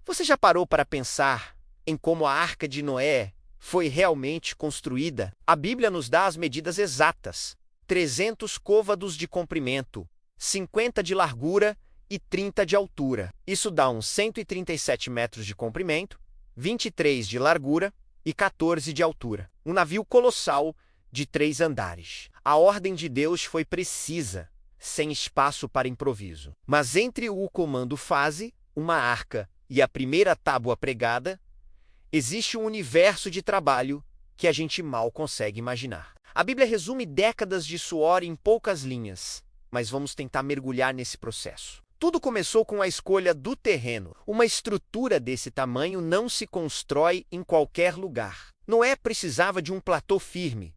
Você já parou para pensar em como a Arca de Noé foi realmente construída? A Bíblia nos dá as medidas exatas: 300 côvados de comprimento, 50 de largura e 30 de altura. Isso dá uns 137 metros de comprimento, 23 de largura e 14 de altura. Um navio colossal de 3 andares. A ordem de Deus foi precisa, sem espaço para improviso. Mas entre o comando fase, uma arca, e a primeira tábua pregada, existe um universo de trabalho que a gente mal consegue imaginar. A Bíblia resume décadas de suor em poucas linhas, mas vamos tentar mergulhar nesse processo. Tudo começou com a escolha do terreno. Uma estrutura desse tamanho não se constrói em qualquer lugar. Noé precisava de um platô firme,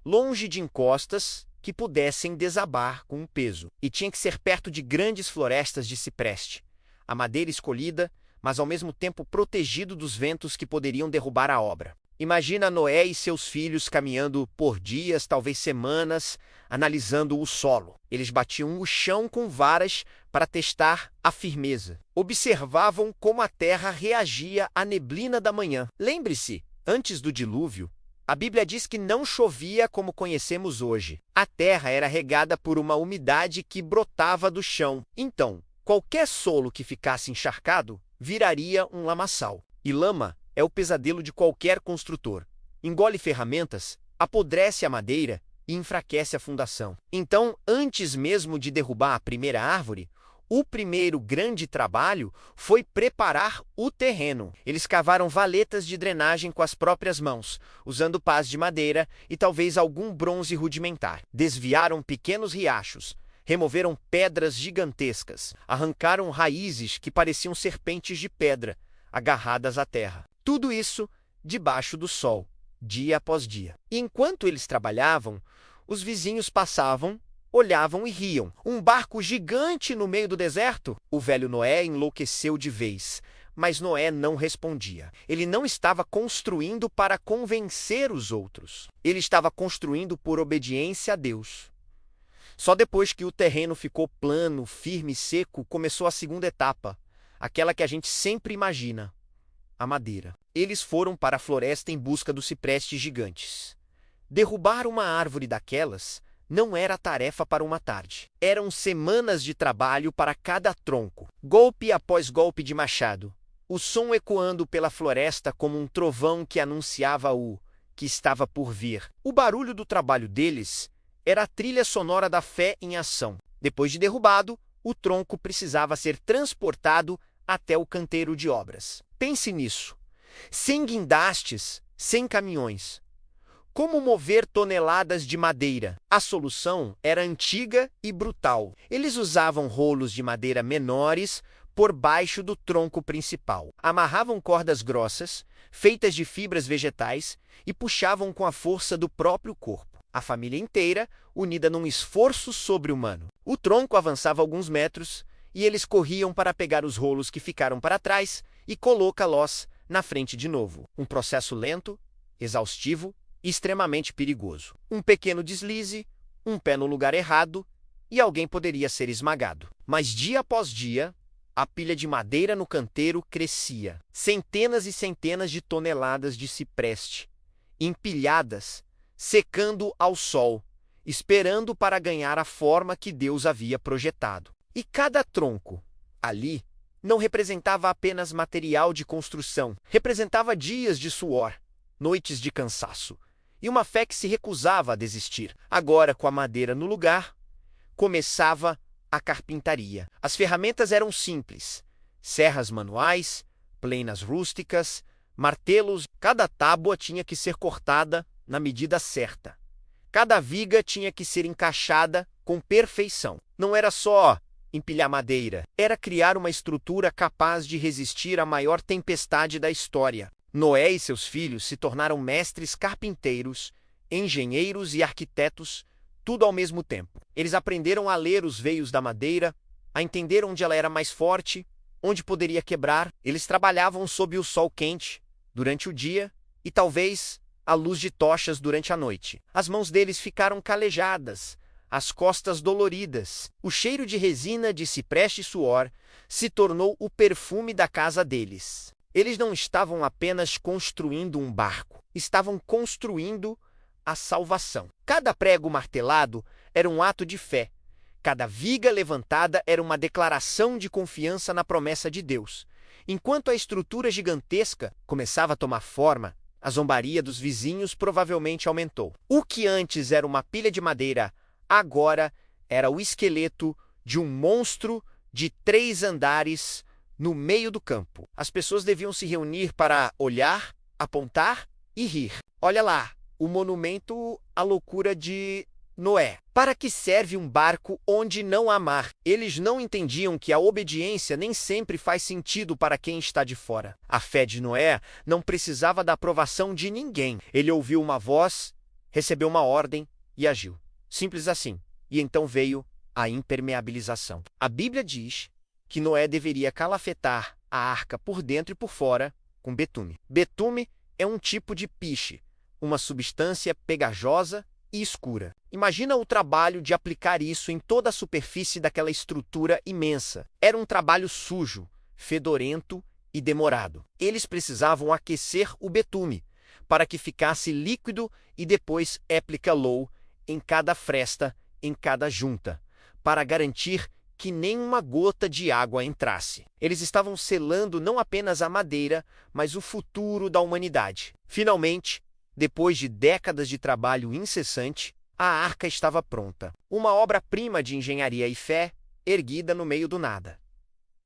longe de encostas que pudessem desabar com o peso. E tinha que ser perto de grandes florestas de cipreste. A madeira escolhida, mas ao mesmo tempo protegido dos ventos que poderiam derrubar a obra. Imagina Noé e seus filhos caminhando por dias, talvez semanas, analisando o solo. Eles batiam o chão com varas para testar a firmeza. Observavam como a terra reagia à neblina da manhã. Lembre-se, antes do dilúvio, a Bíblia diz que não chovia como conhecemos hoje. A terra era regada por uma umidade que brotava do chão. Então, qualquer solo que ficasse encharcado viraria um lamaçal. E lama é o pesadelo de qualquer construtor. Engole ferramentas, apodrece a madeira e enfraquece a fundação. Então, antes mesmo de derrubar a primeira árvore, o primeiro grande trabalho foi preparar o terreno. Eles cavaram valetas de drenagem com as próprias mãos, usando pás de madeira e talvez algum bronze rudimentar. Desviaram pequenos riachos, removeram pedras gigantescas, arrancaram raízes que pareciam serpentes de pedra, agarradas à terra. Tudo isso debaixo do sol, dia após dia. E enquanto eles trabalhavam, os vizinhos passavam, olhavam e riam. Um barco gigante no meio do deserto? O velho Noé enlouqueceu de vez, mas Noé não respondia. Ele não estava construindo para convencer os outros. Ele estava construindo por obediência a Deus. Só depois que o terreno ficou plano, firme e seco, começou a segunda etapa, aquela que a gente sempre imagina: a madeira. Eles foram para a floresta em busca dos ciprestes gigantes. Derrubar uma árvore daquelas não era tarefa para uma tarde. Eram semanas de trabalho para cada tronco, golpe após golpe de machado, o som ecoando pela floresta como um trovão que anunciava o que estava por vir. O barulho do trabalho deles era a trilha sonora da fé em ação. Depois de derrubado, o tronco precisava ser transportado até o canteiro de obras. Pense nisso. Sem guindastes, sem caminhões. Como mover toneladas de madeira? A solução era antiga e brutal. Eles usavam rolos de madeira menores por baixo do tronco principal. Amarravam cordas grossas, feitas de fibras vegetais, e puxavam com a força do próprio corpo. A família inteira, unida num esforço sobre-humano. O tronco avançava alguns metros, e eles corriam para pegar os rolos que ficaram para trás e colocá-los na frente de novo. Um processo lento, exaustivo e extremamente perigoso. Um pequeno deslize, um pé no lugar errado, e alguém poderia ser esmagado. Mas dia após dia, a pilha de madeira no canteiro crescia. Centenas e centenas de toneladas de cipreste, empilhadas, secando ao sol, esperando para ganhar a forma que Deus havia projetado. E cada tronco, ali, não representava apenas material de construção, representava dias de suor, noites de cansaço, e uma fé que se recusava a desistir. Agora, com a madeira no lugar, começava a carpintaria. As ferramentas eram simples: serras manuais, plenas rústicas, martelos. Cada tábua tinha que ser cortada na medida certa. Cada viga tinha que ser encaixada com perfeição. Não era só empilhar madeira, era criar uma estrutura capaz de resistir à maior tempestade da história. Noé e seus filhos se tornaram mestres carpinteiros, engenheiros e arquitetos, tudo ao mesmo tempo. Eles aprenderam a ler os veios da madeira, a entender onde ela era mais forte, onde poderia quebrar. Eles trabalhavam sob o sol quente, durante o dia, e talvez à luz de tochas durante a noite. As mãos deles ficaram calejadas, as costas doloridas. O cheiro de resina de cipreste e suor se tornou o perfume da casa deles. Eles não estavam apenas construindo um barco, estavam construindo a salvação. Cada prego martelado era um ato de fé. Cada viga levantada era uma declaração de confiança na promessa de Deus. Enquanto a estrutura gigantesca começava a tomar forma, a zombaria dos vizinhos provavelmente aumentou. O que antes era uma pilha de madeira, agora era o esqueleto de um monstro de 3 andares no meio do campo. As pessoas deviam se reunir para olhar, apontar e rir. Olha lá, o monumento à loucura de Noé. Para que serve um barco onde não há mar? Eles não entendiam que a obediência nem sempre faz sentido para quem está de fora. A fé de Noé não precisava da aprovação de ninguém. Ele ouviu uma voz, recebeu uma ordem e agiu. Simples assim. E então veio a impermeabilização. A Bíblia diz que Noé deveria calafetar a arca por dentro e por fora com betume. Betume é um tipo de piche, uma substância pegajosa e escura. Imagina o trabalho de aplicar isso em toda a superfície daquela estrutura imensa. Era um trabalho sujo, fedorento e demorado. Eles precisavam aquecer o betume para que ficasse líquido e depois aplicá-lo em cada fresta, em cada junta, para garantir que nenhuma gota de água entrasse. Eles estavam selando não apenas a madeira, mas o futuro da humanidade. Finalmente, depois de décadas de trabalho incessante, a arca estava pronta. Uma obra-prima de engenharia e fé, erguida no meio do nada.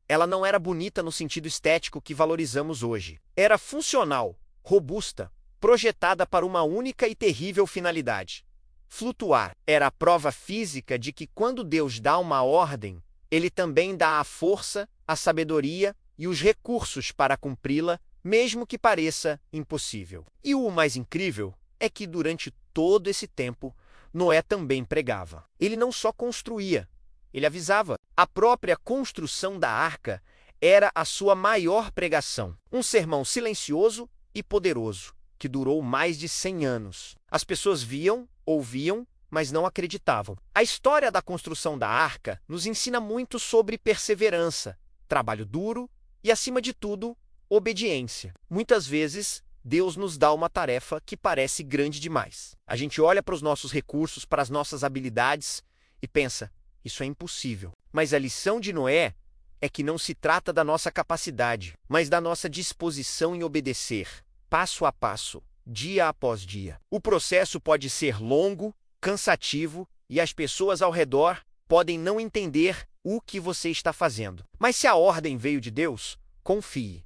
Ela não era bonita no sentido estético que valorizamos hoje. Era funcional, robusta, projetada para uma única e terrível finalidade: flutuar. Era a prova física de que quando Deus dá uma ordem, Ele também dá a força, a sabedoria e os recursos para cumpri-la, mesmo que pareça impossível. E o mais incrível é que durante todo esse tempo, Noé também pregava. Ele não só construía, ele avisava. A própria construção da arca era a sua maior pregação. Um sermão silencioso e poderoso, que durou mais de 100 anos. As pessoas viam, ouviam, mas não acreditavam. A história da construção da arca nos ensina muito sobre perseverança, trabalho duro e, acima de tudo, obediência. Muitas vezes, Deus nos dá uma tarefa que parece grande demais. A gente olha para os nossos recursos, para as nossas habilidades e pensa: isso é impossível. Mas a lição de Noé é que não se trata da nossa capacidade, mas da nossa disposição em obedecer, passo a passo, dia após dia. O processo pode ser longo, cansativo e as pessoas ao redor podem não entender o que você está fazendo. Mas se a ordem veio de Deus, confie.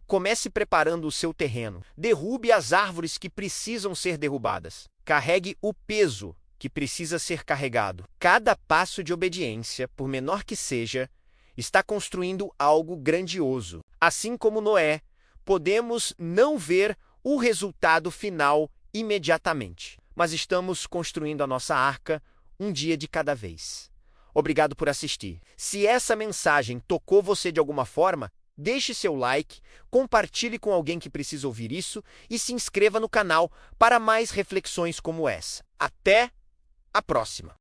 Comece preparando o seu terreno. Derrube as árvores que precisam ser derrubadas. Carregue o peso que precisa ser carregado. Cada passo de obediência, por menor que seja, está construindo algo grandioso. Assim como Noé, podemos não ver o resultado final imediatamente, mas estamos construindo a nossa arca um dia de cada vez. Obrigado por assistir. Se essa mensagem tocou você de alguma forma, deixe seu like, compartilhe com alguém que precisa ouvir isso e se inscreva no canal para mais reflexões como essa. Até a próxima!